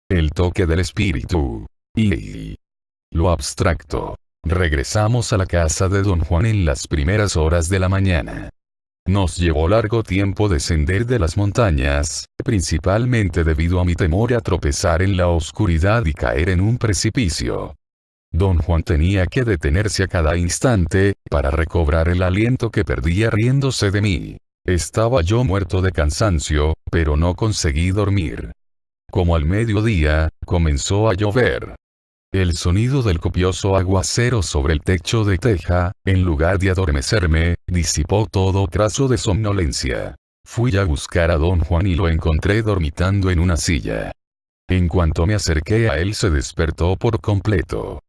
el toque del espíritu y lo abstracto. Regresamos a la casa de don Juan en las primeras horas de la mañana. Nos llevó largo tiempo descender de las montañas, principalmente debido a mi temor a tropezar en la oscuridad y caer en un precipicio. Don Juan tenía que detenerse a cada instante, para recobrar el aliento que perdía riéndose de mí. Estaba yo muerto de cansancio, pero no conseguí dormir. Como al mediodía, comenzó a llover. El sonido del copioso aguacero sobre el techo de teja, en lugar de adormecerme, disipó todo trazo de somnolencia. Fui a buscar a don Juan y lo encontré dormitando en una silla. En cuanto me acerqué a él se despertó por completo.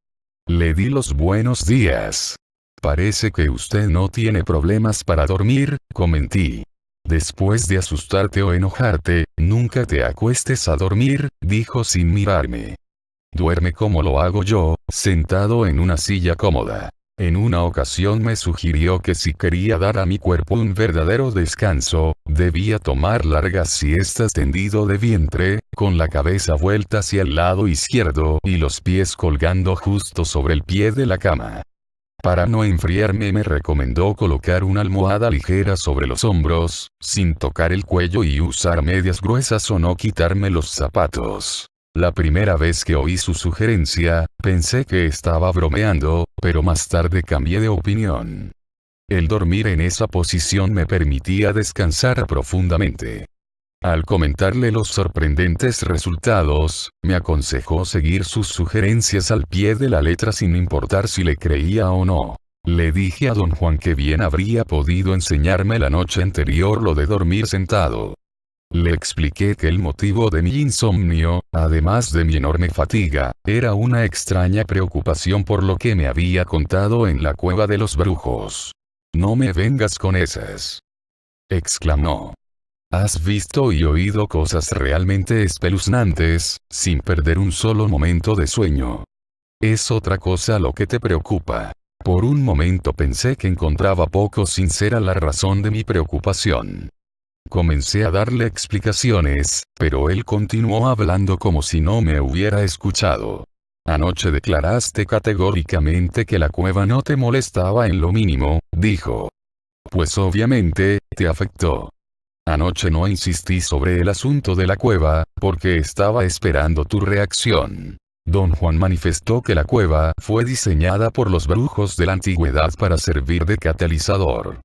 Le di los buenos días. Parece que usted no tiene problemas para dormir, comenté. Después de asustarte o enojarte, nunca te acuestes a dormir, dijo sin mirarme. Duerme como lo hago yo, sentado en una silla cómoda. En una ocasión me sugirió que si quería dar a mi cuerpo un verdadero descanso, debía tomar largas siestas tendido de vientre, con la cabeza vuelta hacia el lado izquierdo y los pies colgando justo sobre el pie de la cama. Para no enfriarme me recomendó colocar una almohada ligera sobre los hombros, sin tocar el cuello y usar medias gruesas o no quitarme los zapatos. La primera vez que oí su sugerencia, pensé que estaba bromeando, pero más tarde cambié de opinión. El dormir en esa posición me permitía descansar profundamente. Al comentarle los sorprendentes resultados, me aconsejó seguir sus sugerencias al pie de la letra sin importar si le creía o no. Le dije a don Juan que bien habría podido enseñarme la noche anterior lo de dormir sentado. Le expliqué que el motivo de mi insomnio, además de mi enorme fatiga, era una extraña preocupación por lo que me había contado en la cueva de los brujos. «No me vengas con esas», exclamó. «Has visto y oído cosas realmente espeluznantes, sin perder un solo momento de sueño. Es otra cosa lo que te preocupa». Por un momento pensé que encontraba poco sincera la razón de mi preocupación. Comencé a darle explicaciones, pero él continuó hablando como si no me hubiera escuchado. «Anoche declaraste categóricamente que la cueva no te molestaba en lo mínimo», dijo. «Pues obviamente, te afectó. Anoche no insistí sobre el asunto de la cueva, porque estaba esperando tu reacción». Don Juan manifestó que la cueva fue diseñada por los brujos de la antigüedad para servir de catalizador.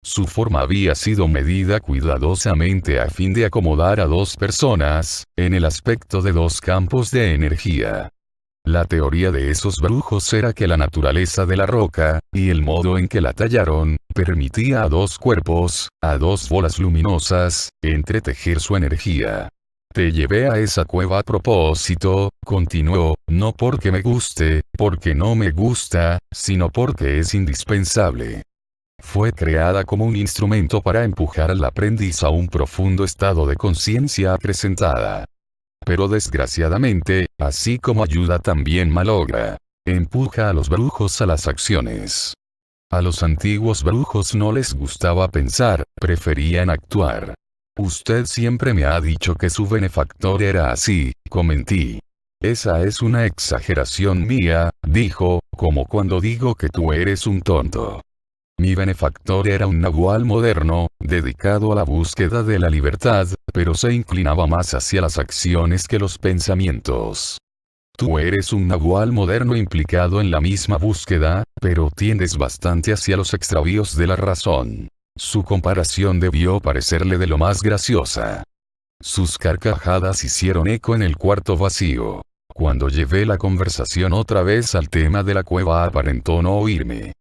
Su forma había sido medida cuidadosamente a fin de acomodar a dos personas, en el aspecto de dos campos de energía. La teoría de esos brujos era que la naturaleza de la roca, y el modo en que la tallaron, permitía a dos cuerpos, a dos bolas luminosas, entretejer su energía. «Te llevé a esa cueva a propósito», continuó, «no porque me guste, porque no me gusta, sino porque es indispensable. Fue creada como un instrumento para empujar al aprendiz a un profundo estado de conciencia acrecentada. Pero desgraciadamente, así como ayuda también malogra. Empuja a los brujos a las acciones. A los antiguos brujos no les gustaba pensar, preferían actuar. Usted siempre me ha dicho que su benefactor era así», comenté. «Esa es una exageración mía», dijo, «como cuando digo que tú eres un tonto. Mi benefactor era un nahual moderno, dedicado a la búsqueda de la libertad, pero se inclinaba más hacia las acciones que los pensamientos. Tú eres un nahual moderno implicado en la misma búsqueda, pero tiendes bastante hacia los extravíos de la razón». Su comparación debió parecerle de lo más graciosa. Sus carcajadas hicieron eco en el cuarto vacío. Cuando llevé la conversación otra vez al tema de la cueva aparentó no oírme.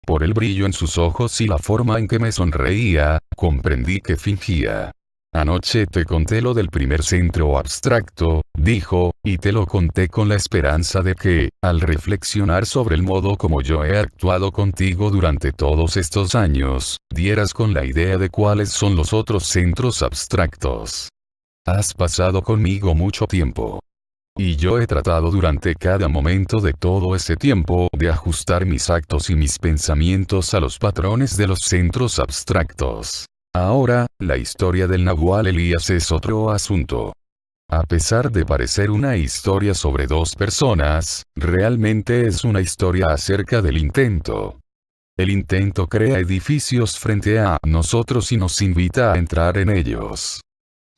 Por el brillo en sus ojos y la forma en que me sonreía, comprendí que fingía. «Anoche te conté lo del primer centro abstracto», dijo, «y te lo conté con la esperanza de que, al reflexionar sobre el modo como yo he actuado contigo durante todos estos años, dieras con la idea de cuáles son los otros centros abstractos. Has pasado conmigo mucho tiempo. Y yo he tratado durante cada momento de todo ese tiempo de ajustar mis actos y mis pensamientos a los patrones de los centros abstractos. Ahora, la historia del Nahual Elías es otro asunto. A pesar de parecer una historia sobre dos personas, realmente es una historia acerca del intento. El intento crea edificios frente a nosotros y nos invita a entrar en ellos.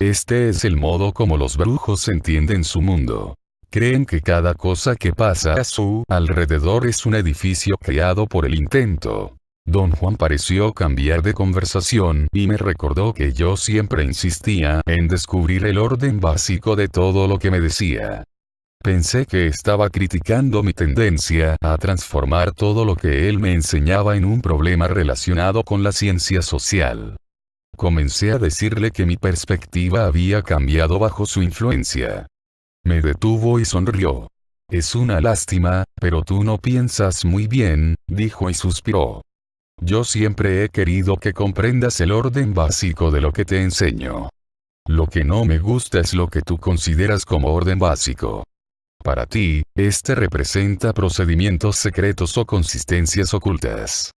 Este es el modo como los brujos entienden su mundo. Creen que cada cosa que pasa a su alrededor es un edificio creado por el intento. Don Juan pareció cambiar de conversación y me recordó que yo siempre insistía en descubrir el orden básico de todo lo que me decía. Pensé que estaba criticando mi tendencia a transformar todo lo que él me enseñaba en un problema relacionado con la ciencia social. Comencé a decirle que mi perspectiva había cambiado bajo su influencia. Me detuvo y sonrió. Es una lástima, pero tú no piensas muy bien, dijo y suspiró. Yo siempre he querido que comprendas el orden básico de lo que te enseño. Lo que no me gusta es lo que tú consideras como orden básico. Para ti, este representa procedimientos secretos o consistencias ocultas.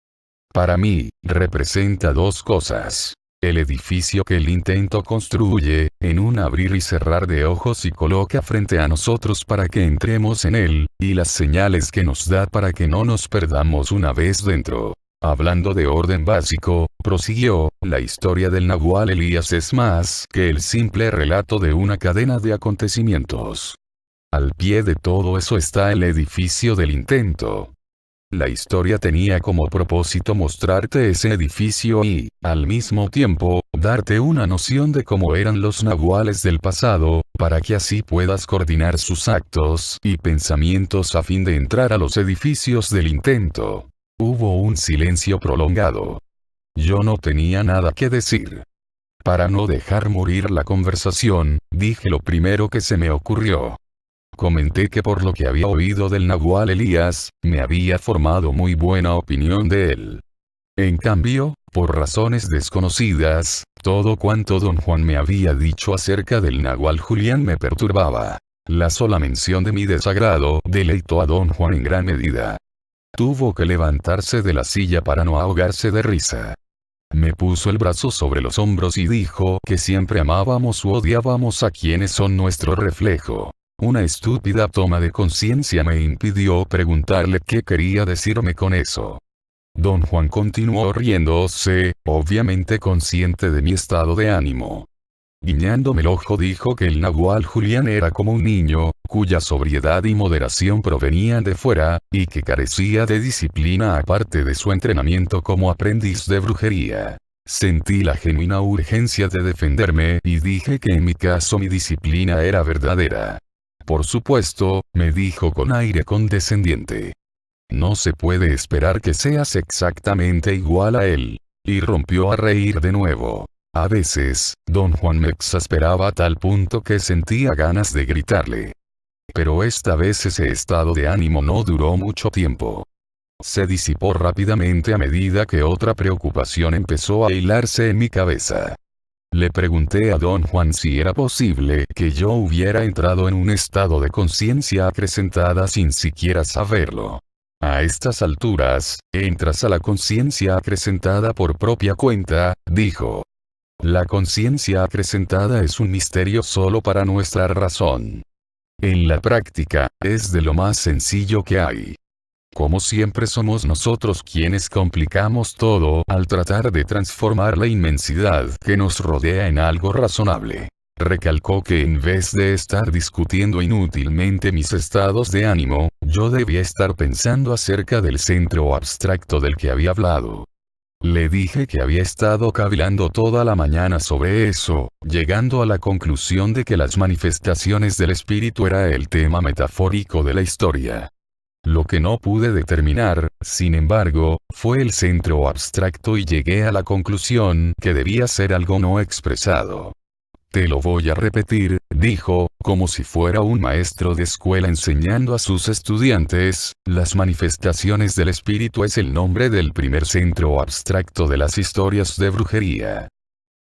Para mí, representa dos cosas. El edificio que el intento construye, en un abrir y cerrar de ojos y coloca frente a nosotros para que entremos en él, y las señales que nos da para que no nos perdamos una vez dentro. Hablando de orden básico, prosiguió, la historia del Nahual Elías es más que el simple relato de una cadena de acontecimientos. Al pie de todo eso está el edificio del intento. La historia tenía como propósito mostrarte ese edificio y, al mismo tiempo, darte una noción de cómo eran los nahuales del pasado, para que así puedas coordinar sus actos y pensamientos a fin de entrar a los edificios del intento. Hubo un silencio prolongado. Yo no tenía nada que decir. Para no dejar morir la conversación, dije lo primero que se me ocurrió. Comenté que por lo que había oído del Nahual Elías, me había formado muy buena opinión de él. En cambio, por razones desconocidas, todo cuanto don Juan me había dicho acerca del Nahual Julián me perturbaba. La sola mención de mi desagrado deleitó a don Juan en gran medida. Tuvo que levantarse de la silla para no ahogarse de risa. Me puso el brazo sobre los hombros y dijo que siempre amábamos u odiábamos a quienes son nuestro reflejo. Una estúpida toma de conciencia me impidió preguntarle qué quería decirme con eso. Don Juan continuó riéndose, obviamente consciente de mi estado de ánimo. Guiñándome el ojo dijo que el Nahual Julián era como un niño, cuya sobriedad y moderación provenían de fuera, y que carecía de disciplina aparte de su entrenamiento como aprendiz de brujería. Sentí la genuina urgencia de defenderme y dije que en mi caso mi disciplina era verdadera. Por supuesto, me dijo con aire condescendiente. No se puede esperar que seas exactamente igual a él. Y rompió a reír de nuevo. A veces, don Juan me exasperaba a tal punto que sentía ganas de gritarle. Pero esta vez ese estado de ánimo no duró mucho tiempo. Se disipó rápidamente a medida que otra preocupación empezó a hilarse en mi cabeza. Le pregunté a don Juan si era posible que yo hubiera entrado en un estado de conciencia acrecentada sin siquiera saberlo. A estas alturas, entras a la conciencia acrecentada por propia cuenta, dijo. La conciencia acrecentada es un misterio solo para nuestra razón. En la práctica, es de lo más sencillo que hay. Como siempre somos nosotros quienes complicamos todo al tratar de transformar la inmensidad que nos rodea en algo razonable. Recalcó que en vez de estar discutiendo inútilmente mis estados de ánimo, yo debía estar pensando acerca del centro abstracto del que había hablado. Le dije que había estado cavilando toda la mañana sobre eso, llegando a la conclusión de que las manifestaciones del espíritu era el tema metafórico de la historia. Lo que no pude determinar, sin embargo, fue el centro abstracto y llegué a la conclusión que debía ser algo no expresado. Te lo voy a repetir, dijo, como si fuera un maestro de escuela enseñando a sus estudiantes, las manifestaciones del espíritu es el nombre del primer centro abstracto de las historias de brujería.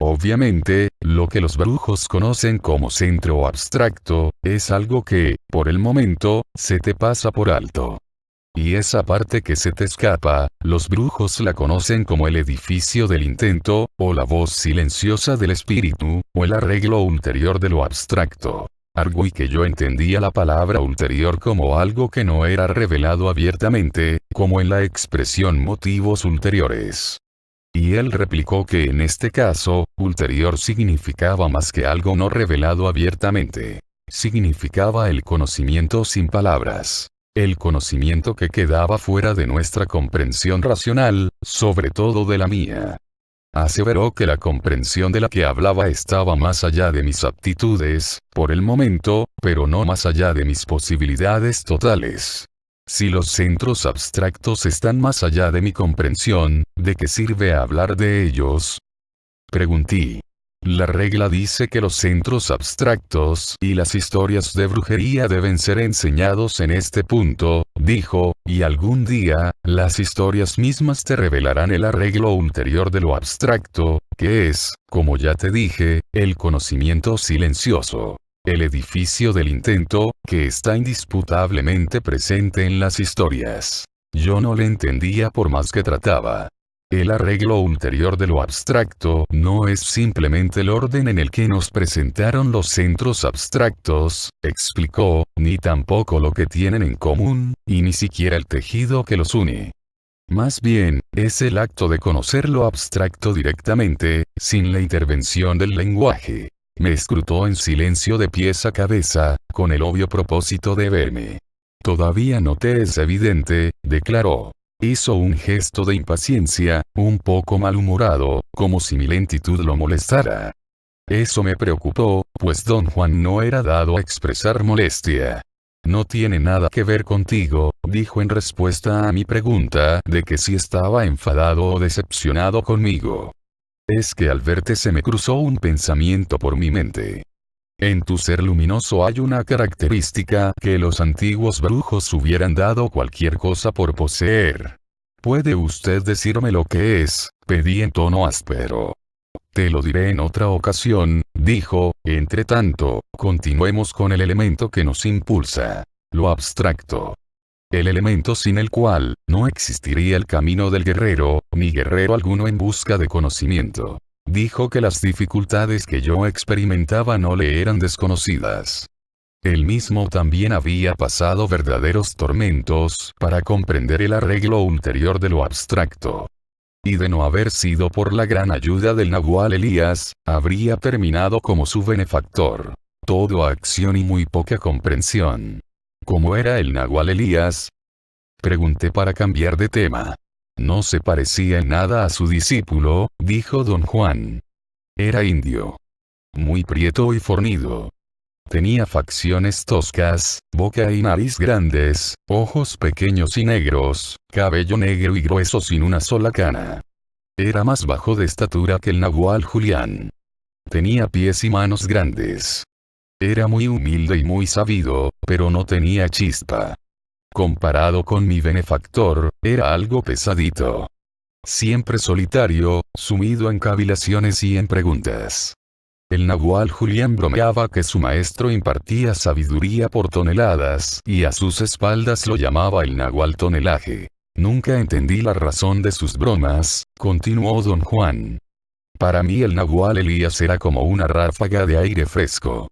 Obviamente, lo que los brujos conocen como centro abstracto, es algo que, por el momento, se te pasa por alto. Y esa parte que se te escapa, los brujos la conocen como el edificio del intento, o la voz silenciosa del espíritu, o el arreglo ulterior de lo abstracto. Arguí que yo entendía la palabra ulterior como algo que no era revelado abiertamente, como en la expresión motivos ulteriores. Y él replicó que en este caso, ulterior significaba más que algo no revelado abiertamente. Significaba el conocimiento sin palabras. El conocimiento que quedaba fuera de nuestra comprensión racional, sobre todo de la mía. Aseveró que la comprensión de la que hablaba estaba más allá de mis aptitudes, por el momento, pero no más allá de mis posibilidades totales. Si los centros abstractos están más allá de mi comprensión, ¿de qué sirve hablar de ellos? Pregunté. La regla dice que los centros abstractos y las historias de brujería deben ser enseñados en este punto, dijo, y algún día, las historias mismas te revelarán el arreglo ulterior de lo abstracto, que es, como ya te dije, el conocimiento silencioso. El edificio del intento, que está indisputablemente presente en las historias. Yo no le entendía por más que trataba. El arreglo ulterior de lo abstracto no es simplemente el orden en el que nos presentaron los centros abstractos, explicó, ni tampoco lo que tienen en común, y ni siquiera el tejido que los une. Más bien, es el acto de conocer lo abstracto directamente, sin la intervención del lenguaje. Me escrutó en silencio de pies a cabeza, con el obvio propósito de verme. Todavía no te es evidente, declaró. Hizo un gesto de impaciencia, un poco malhumorado, como si mi lentitud lo molestara. Eso me preocupó, pues don Juan no era dado a expresar molestia. No tiene nada que ver contigo, dijo en respuesta a mi pregunta de que si estaba enfadado o decepcionado conmigo. Es que al verte se me cruzó un pensamiento por mi mente. En tu ser luminoso hay una característica que los antiguos brujos hubieran dado cualquier cosa por poseer. ¿Puede usted decirme lo que es? Pedí en tono áspero. Te lo diré en otra ocasión, dijo, entre tanto, continuemos con el elemento que nos impulsa. Lo abstracto. El elemento sin el cual, no existiría el camino del guerrero, ni guerrero alguno en busca de conocimiento. Dijo que las dificultades que yo experimentaba no le eran desconocidas. Él mismo también había pasado verdaderos tormentos para comprender el arreglo ulterior de lo abstracto. Y de no haber sido por la gran ayuda del Nahual Elías, habría terminado como su benefactor. Todo acción y muy poca comprensión. ¿Cómo era el Nahual Elías? Pregunté para cambiar de tema. No se parecía en nada a su discípulo, dijo don Juan. Era indio. Muy prieto y fornido. Tenía facciones toscas, boca y nariz grandes, ojos pequeños y negros, cabello negro y grueso sin una sola cana. Era más bajo de estatura que el Nahual Julián. Tenía pies y manos grandes. Era muy humilde y muy sabido, pero no tenía chispa. Comparado con mi benefactor, era algo pesadito. Siempre solitario, sumido en cavilaciones y en preguntas. El Nahual Julián bromeaba que su maestro impartía sabiduría por toneladas, y a sus espaldas lo llamaba el Nahual tonelaje. Nunca entendí la razón de sus bromas, continuó don Juan. Para mí el Nahual Elías era como una ráfaga de aire fresco.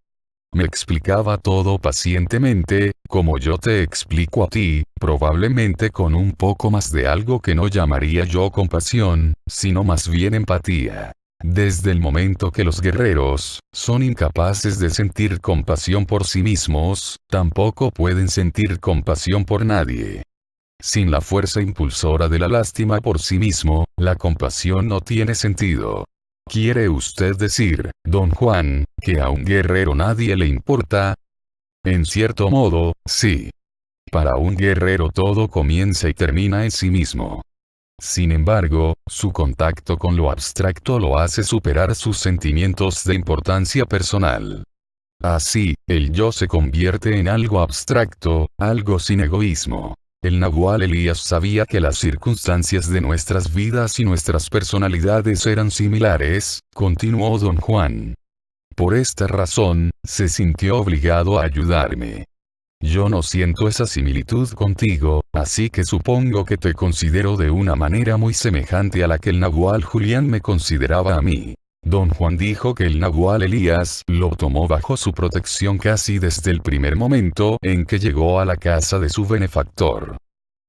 Me explicaba todo pacientemente, como yo te explico a ti, probablemente con un poco más de algo que no llamaría yo compasión, sino más bien empatía. Desde el momento que los guerreros son incapaces de sentir compasión por sí mismos, tampoco pueden sentir compasión por nadie. Sin la fuerza impulsora de la lástima por sí mismo, la compasión no tiene sentido. ¿Quiere usted decir, don Juan, que a un guerrero nadie le importa? En cierto modo, sí. Para un guerrero todo comienza y termina en sí mismo. Sin embargo, su contacto con lo abstracto lo hace superar sus sentimientos de importancia personal. Así, el yo se convierte en algo abstracto, algo sin egoísmo. El Nahual Elías sabía que las circunstancias de nuestras vidas y nuestras personalidades eran similares, continuó don Juan. Por esta razón, se sintió obligado a ayudarme. Yo no siento esa similitud contigo, así que supongo que te considero de una manera muy semejante a la que el Nahual Julián me consideraba a mí. Don Juan dijo que el nahual Elías lo tomó bajo su protección casi desde el primer momento en que llegó a la casa de su benefactor.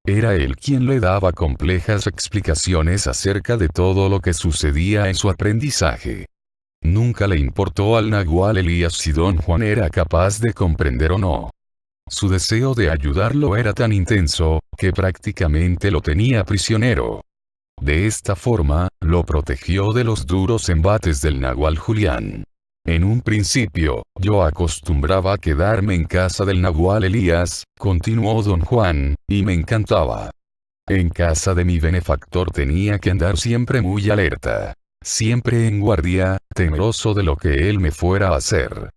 Era él quien le daba complejas explicaciones acerca de todo lo que sucedía en su aprendizaje. Nunca le importó al nahual Elías si Don Juan era capaz de comprender o no. Su deseo de ayudarlo era tan intenso, que prácticamente lo tenía prisionero. De esta forma, lo protegió de los duros embates del nahual Julián. En un principio, yo acostumbraba a quedarme en casa del nahual Elías, continuó Don Juan, y me encantaba. En casa de mi benefactor tenía que andar siempre muy alerta. Siempre en guardia, temeroso de lo que él me fuera a hacer.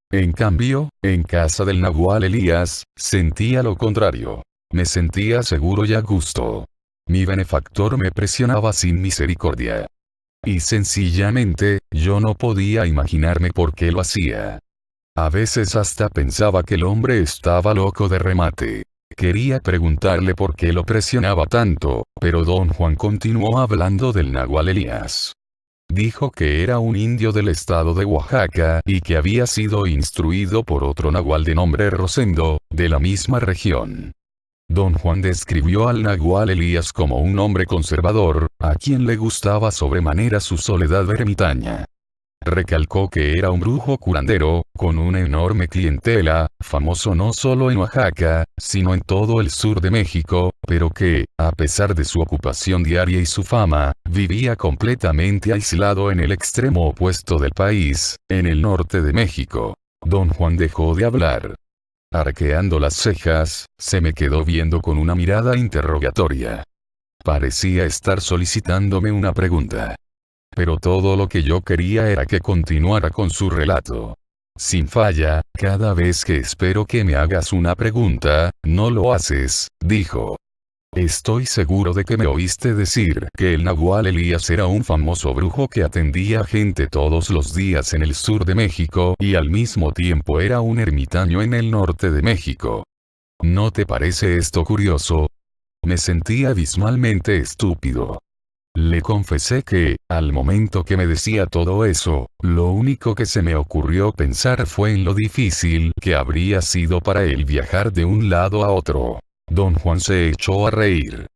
En cambio, en casa del nahual Elías, sentía lo contrario. Me sentía seguro y a gusto. Mi benefactor me presionaba sin misericordia. Y sencillamente, yo no podía imaginarme por qué lo hacía. A veces hasta pensaba que el hombre estaba loco de remate. Quería preguntarle por qué lo presionaba tanto, pero Don Juan continuó hablando del nahual Elías. Dijo que era un indio del estado de Oaxaca y que había sido instruido por otro nahual de nombre Rosendo, de la misma región. Don Juan describió al nahual Elías como un hombre conservador, a quien le gustaba sobremanera su soledad ermitaña. Recalcó que era un brujo curandero, con una enorme clientela, famoso no solo en Oaxaca, sino en todo el sur de México, pero que, a pesar de su ocupación diaria y su fama, vivía completamente aislado en el extremo opuesto del país, en el norte de México. Don Juan dejó de hablar. Arqueando las cejas, se me quedó viendo con una mirada interrogatoria. Parecía estar solicitándome una pregunta. Pero todo lo que yo quería era que continuara con su relato. Sin falla, cada vez que espero que me hagas una pregunta, no lo haces, dijo. Estoy seguro de que me oíste decir que el nahual Elías era un famoso brujo que atendía a gente todos los días en el sur de México y al mismo tiempo era un ermitaño en el norte de México. ¿No te parece esto curioso? Me sentí abismalmente estúpido. Le confesé que, al momento que me decía todo eso, lo único que se me ocurrió pensar fue en lo difícil que habría sido para él viajar de un lado a otro. Don Juan se echó a reír.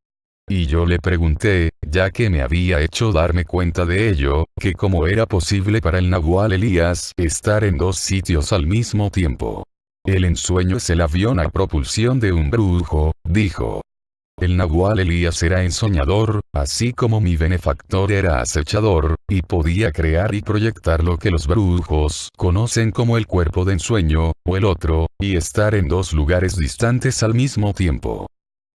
Y yo le pregunté, ya que me había hecho darme cuenta de ello, que cómo era posible para el nahual Elías estar en dos sitios al mismo tiempo. El ensueño es el avión a propulsión de un brujo, dijo. El nahual Elías era ensoñador, así como mi benefactor era acechador, y podía crear y proyectar lo que los brujos conocen como el cuerpo de ensueño, o el otro, y estar en dos lugares distantes al mismo tiempo.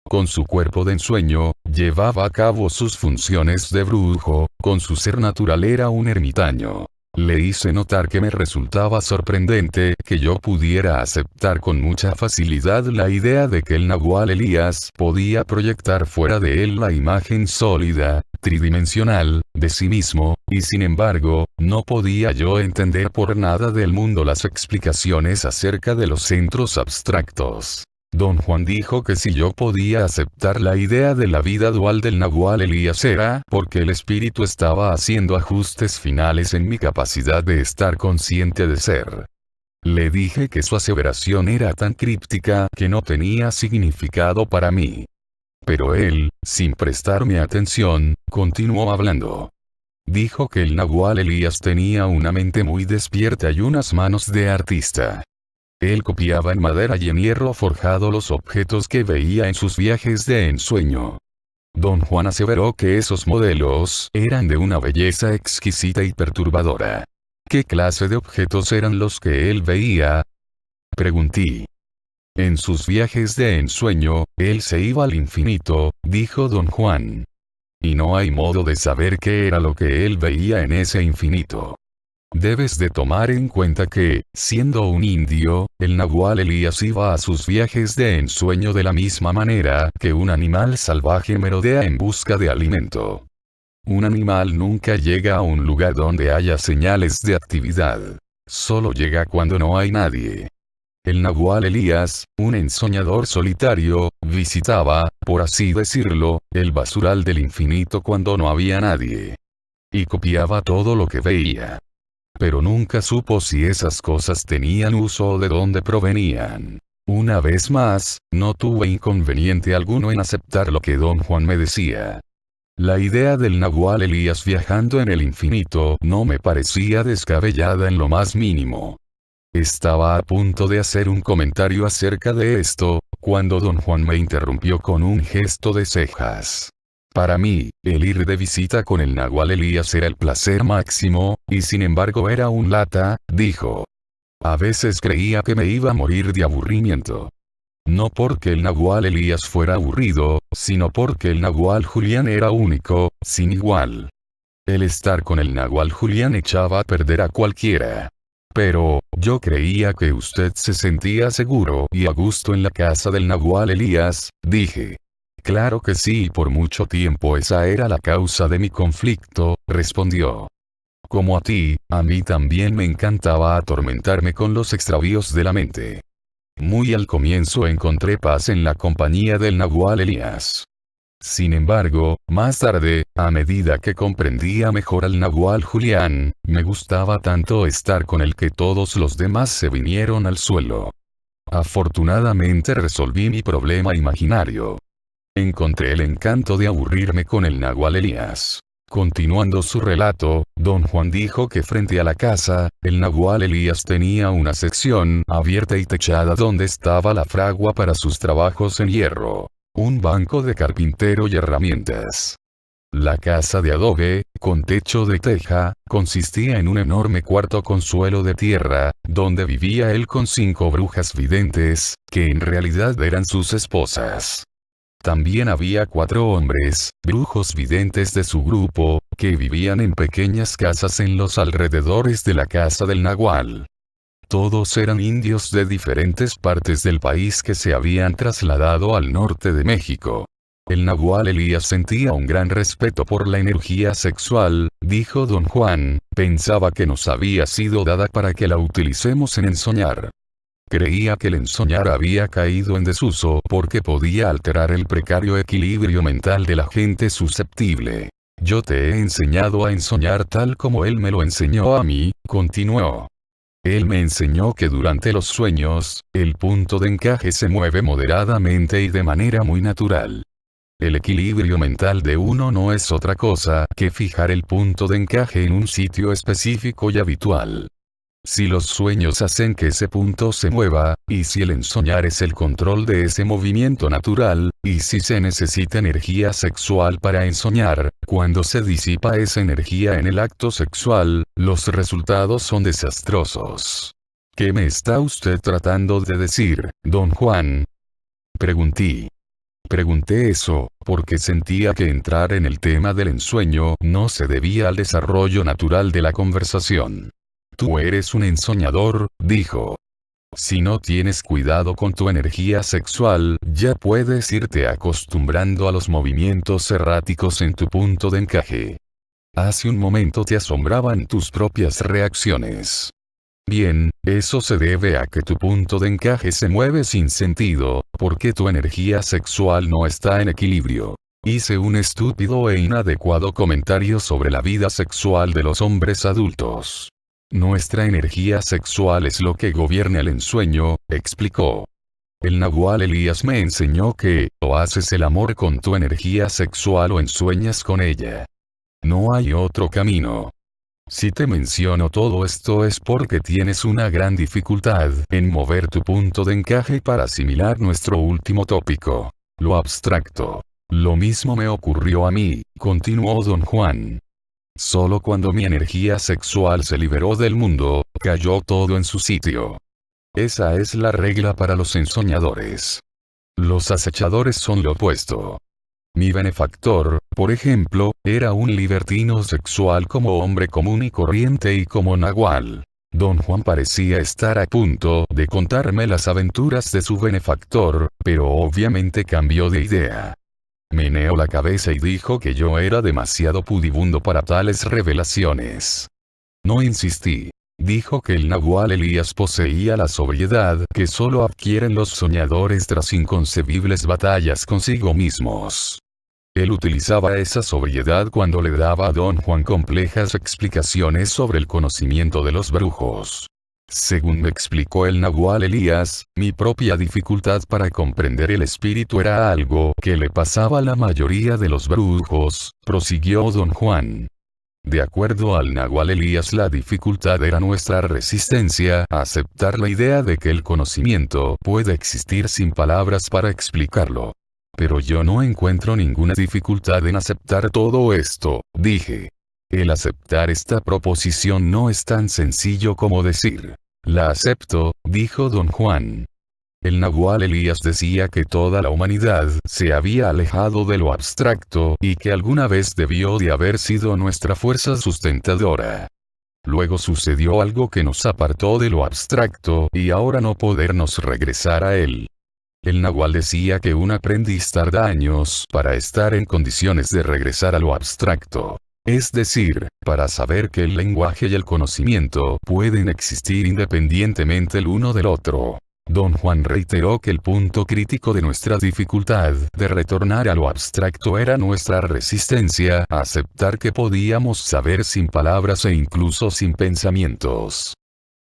Con su cuerpo de ensueño, llevaba a cabo sus funciones de brujo, con su ser natural era un ermitaño. Le hice notar que me resultaba sorprendente que yo pudiera aceptar con mucha facilidad la idea de que el nahual Elías podía proyectar fuera de él la imagen sólida, tridimensional, de sí mismo, y sin embargo, no podía yo entender por nada del mundo las explicaciones acerca de los centros abstractos. Don Juan dijo que si yo podía aceptar la idea de la vida dual del nahual Elías era porque el espíritu estaba haciendo ajustes finales en mi capacidad de estar consciente de ser. Le dije que su aseveración era tan críptica que no tenía significado para mí. Pero él, sin prestarme atención, continuó hablando. Dijo que el nahual Elías tenía una mente muy despierta y unas manos de artista. Él copiaba en madera y en hierro forjado los objetos que veía en sus viajes de ensueño. Don Juan aseveró que esos modelos eran de una belleza exquisita y perturbadora. ¿Qué clase de objetos eran los que él veía? Pregunté. En sus viajes de ensueño, él se iba al infinito, dijo Don Juan. Y no hay modo de saber qué era lo que él veía en ese infinito. Debes de tomar en cuenta que, siendo un indio, el nahual Elías iba a sus viajes de ensueño de la misma manera que un animal salvaje merodea en busca de alimento. Un animal nunca llega a un lugar donde haya señales de actividad. Solo llega cuando no hay nadie. El nahual Elías, un ensoñador solitario, visitaba, por así decirlo, el basural del infinito cuando no había nadie. y copiaba todo lo que veía. Pero nunca supo si esas cosas tenían uso o de dónde provenían. Una vez más, no tuve inconveniente alguno en aceptar lo que don Juan me decía. La idea del Nahual Elías viajando en el infinito no me parecía descabellada en lo más mínimo. Estaba a punto de hacer un comentario acerca de esto, cuando don Juan me interrumpió con un gesto de cejas. Para mí, el ir de visita con el Nahual Elías era el placer máximo, y sin embargo era un lata, dijo. A veces creía que me iba a morir de aburrimiento. No porque el Nahual Elías fuera aburrido, sino porque el Nahual Julián era único, sin igual. El estar con el Nahual Julián echaba a perder a cualquiera. Pero, yo creía que usted se sentía seguro y a gusto en la casa del Nahual Elías, dije. Claro que sí, y por mucho tiempo esa era la causa de mi conflicto, respondió. Como a ti, a mí también me encantaba atormentarme con los extravíos de la mente. Muy al comienzo encontré paz en la compañía del Nahual Elías. Sin embargo, más tarde, a medida que comprendía mejor al Nahual Julián, me gustaba tanto estar con él que todos los demás se vinieron al suelo. Afortunadamente resolví mi problema imaginario. Encontré el encanto de aburrirme con el Nahual Elías. Continuando su relato, don Juan dijo que frente a la casa, el Nahual Elías tenía una sección abierta y techada donde estaba la fragua para sus trabajos en hierro, un banco de carpintero y herramientas. La casa de adobe, con techo de teja, consistía en un enorme cuarto con suelo de tierra, donde vivía él con 5 brujas videntes, que en realidad eran sus esposas. También había 4 hombres, brujos videntes de su grupo, que vivían en pequeñas casas en los alrededores de la casa del Nahual. Todos eran indios de diferentes partes del país que se habían trasladado al norte de México. El Nahual Elías sentía un gran respeto por la energía sexual, dijo don Juan, pensaba que nos había sido dada para que la utilicemos en ensoñar. Creía que el ensoñar había caído en desuso porque podía alterar el precario equilibrio mental de la gente susceptible. Yo te he enseñado a ensoñar tal como él me lo enseñó a mí, continuó. Él me enseñó que durante los sueños, el punto de encaje se mueve moderadamente y de manera muy natural. El equilibrio mental de uno no es otra cosa que fijar el punto de encaje en un sitio específico y habitual. Si los sueños hacen que ese punto se mueva, y si el ensoñar es el control de ese movimiento natural, y si se necesita energía sexual para ensoñar, cuando se disipa esa energía en el acto sexual, los resultados son desastrosos. ¿Qué me está usted tratando de decir, don Juan? Pregunté eso, porque sentía que entrar en el tema del ensueño no se debía al desarrollo natural de la conversación. Tú eres un ensoñador, dijo. Si no tienes cuidado con tu energía sexual, ya puedes irte acostumbrando a los movimientos erráticos en tu punto de encaje. Hace un momento te asombraban tus propias reacciones. Bien, eso se debe a que tu punto de encaje se mueve sin sentido, porque tu energía sexual no está en equilibrio. Hice un estúpido e inadecuado comentario sobre la vida sexual de los hombres adultos. Nuestra energía sexual es lo que gobierna el ensueño, explicó. El Nahual Elías me enseñó que, o haces el amor con tu energía sexual o ensueñas con ella. No hay otro camino. Si te menciono todo esto es porque tienes una gran dificultad en mover tu punto de encaje para asimilar nuestro último tópico, lo abstracto. Lo mismo me ocurrió a mí, continuó don Juan. Solo cuando mi energía sexual se liberó del mundo, cayó todo en su sitio. Esa es la regla para los ensoñadores. Los acechadores son lo opuesto. Mi benefactor, por ejemplo, era un libertino sexual como hombre común y corriente y como Nahual. Don Juan parecía estar a punto de contarme las aventuras de su benefactor, pero obviamente cambió de idea. Meneó la cabeza y dijo que yo era demasiado pudibundo para tales revelaciones. No insistí. Dijo que el Nahual Elías poseía la sobriedad que solo adquieren los soñadores tras inconcebibles batallas consigo mismos. Él utilizaba esa sobriedad cuando le daba a don Juan complejas explicaciones sobre el conocimiento de los brujos. Según me explicó el nahual Elías, mi propia dificultad para comprender el espíritu era algo que le pasaba a la mayoría de los brujos, prosiguió don Juan. De acuerdo al nahual Elías, la dificultad era nuestra resistencia a aceptar la idea de que el conocimiento puede existir sin palabras para explicarlo. Pero yo no encuentro ninguna dificultad en aceptar todo esto, dije. El aceptar esta proposición no es tan sencillo como decir, la acepto, dijo don Juan. El nahual Elías decía que toda la humanidad se había alejado de lo abstracto y que alguna vez debió de haber sido nuestra fuerza sustentadora. Luego sucedió algo que nos apartó de lo abstracto y ahora no podernos regresar a él. El nahual decía que un aprendiz tarda años para estar en condiciones de regresar a lo abstracto. Es decir, para saber que el lenguaje y el conocimiento pueden existir independientemente el uno del otro. Don Juan reiteró que el punto crítico de nuestra dificultad de retornar a lo abstracto era nuestra resistencia a aceptar que podíamos saber sin palabras e incluso sin pensamientos.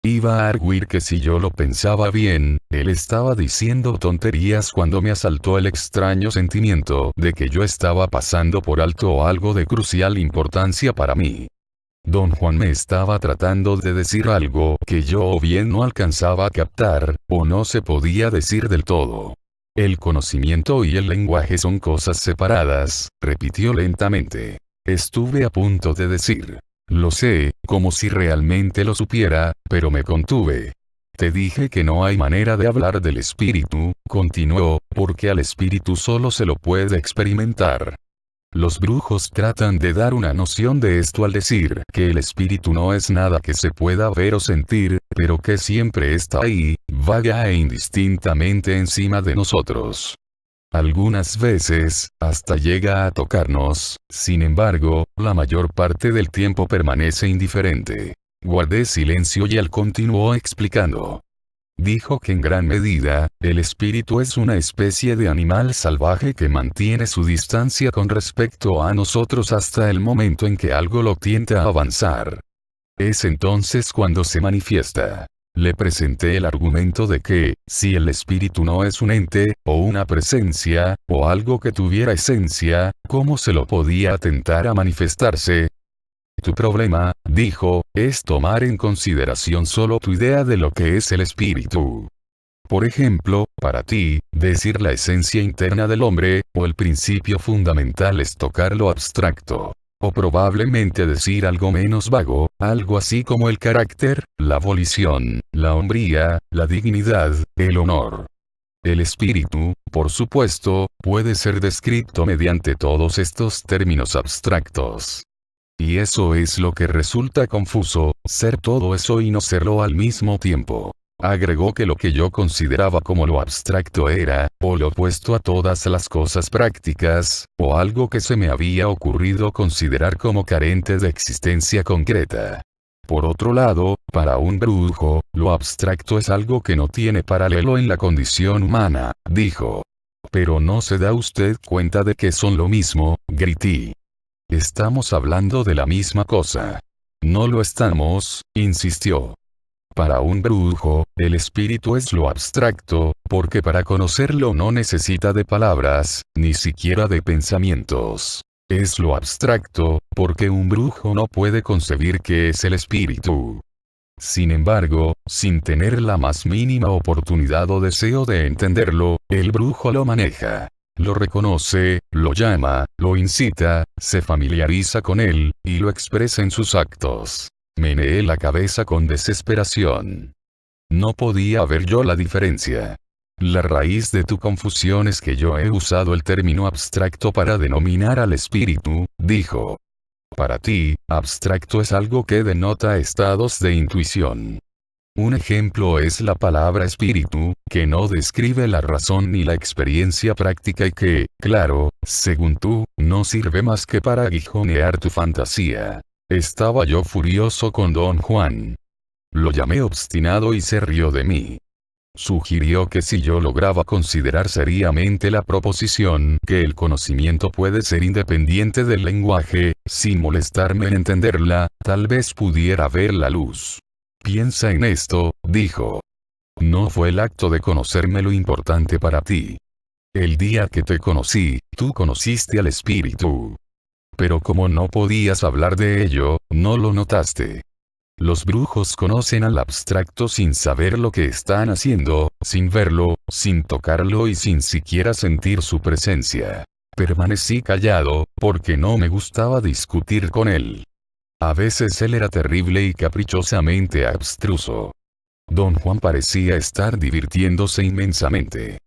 Iba a arguir que si yo lo pensaba bien, él estaba diciendo tonterías cuando me asaltó el extraño sentimiento de que yo estaba pasando por alto algo de crucial importancia para mí. Don Juan me estaba tratando de decir algo que yo o bien no alcanzaba a captar, o no se podía decir del todo. El conocimiento y el lenguaje son cosas separadas, repitió lentamente. Estuve a punto de decir, lo sé, como si realmente lo supiera, pero me contuve. Te dije que no hay manera de hablar del espíritu, continuó, porque al espíritu solo se lo puede experimentar. Los brujos tratan de dar una noción de esto al decir que el espíritu no es nada que se pueda ver o sentir, pero que siempre está ahí, vaga e indistintamente encima de nosotros. Algunas veces, hasta llega a tocarnos, sin embargo, la mayor parte del tiempo permanece indiferente. Guardé silencio y él continuó explicando. Dijo que en gran medida, el espíritu es una especie de animal salvaje que mantiene su distancia con respecto a nosotros hasta el momento en que algo lo tienta a avanzar. Es entonces cuando se manifiesta. Le presenté el argumento de que, si el espíritu no es un ente, o una presencia, o algo que tuviera esencia, ¿cómo se lo podía tentar a manifestarse? Tu problema, dijo, es tomar en consideración solo tu idea de lo que es el espíritu. Por ejemplo, para ti, decir la esencia interna del hombre, o el principio fundamental es tocar lo abstracto. O probablemente decir algo menos vago, algo así como el carácter, la volición, la hombría, la dignidad, el honor. El espíritu, por supuesto, puede ser descrito mediante todos estos términos abstractos. Y eso es lo que resulta confuso, ser todo eso y no serlo al mismo tiempo. Agregó que lo que yo consideraba como lo abstracto era, o lo opuesto a todas las cosas prácticas, o algo que se me había ocurrido considerar como carente de existencia concreta. Por otro lado, para un brujo, lo abstracto es algo que no tiene paralelo en la condición humana, dijo. Pero no se da usted cuenta de que son lo mismo, grité. Estamos hablando de la misma cosa. No lo estamos, insistió. Para un brujo, el espíritu es lo abstracto, porque para conocerlo no necesita de palabras, ni siquiera de pensamientos. Es lo abstracto, porque un brujo no puede concebir qué es el espíritu. Sin embargo, sin tener la más mínima oportunidad o deseo de entenderlo, el brujo lo maneja. Lo reconoce, lo llama, lo incita, se familiariza con él, y lo expresa en sus actos. Meneé la cabeza con desesperación. No podía ver yo la diferencia. La raíz de tu confusión es que yo he usado el término abstracto para denominar al espíritu, dijo. Para ti, abstracto es algo que denota estados de intuición. Un ejemplo es la palabra espíritu, que no describe la razón ni la experiencia práctica y que, claro, según tú, no sirve más que para aguijonear tu fantasía. Estaba yo furioso con don Juan. Lo llamé obstinado y se rió de mí. Sugirió que si yo lograba considerar seriamente la proposición que el conocimiento puede ser independiente del lenguaje, sin molestarme en entenderla, tal vez pudiera ver la luz. Piensa en esto, dijo. No fue el acto de conocerme lo importante para ti. El día que te conocí, tú conociste al espíritu. Pero como no podías hablar de ello, no lo notaste. Los brujos conocen al abstracto sin saber lo que están haciendo, sin verlo, sin tocarlo y sin siquiera sentir su presencia. Permanecí callado, porque no me gustaba discutir con él. A veces él era terrible y caprichosamente abstruso. Don Juan parecía estar divirtiéndose inmensamente.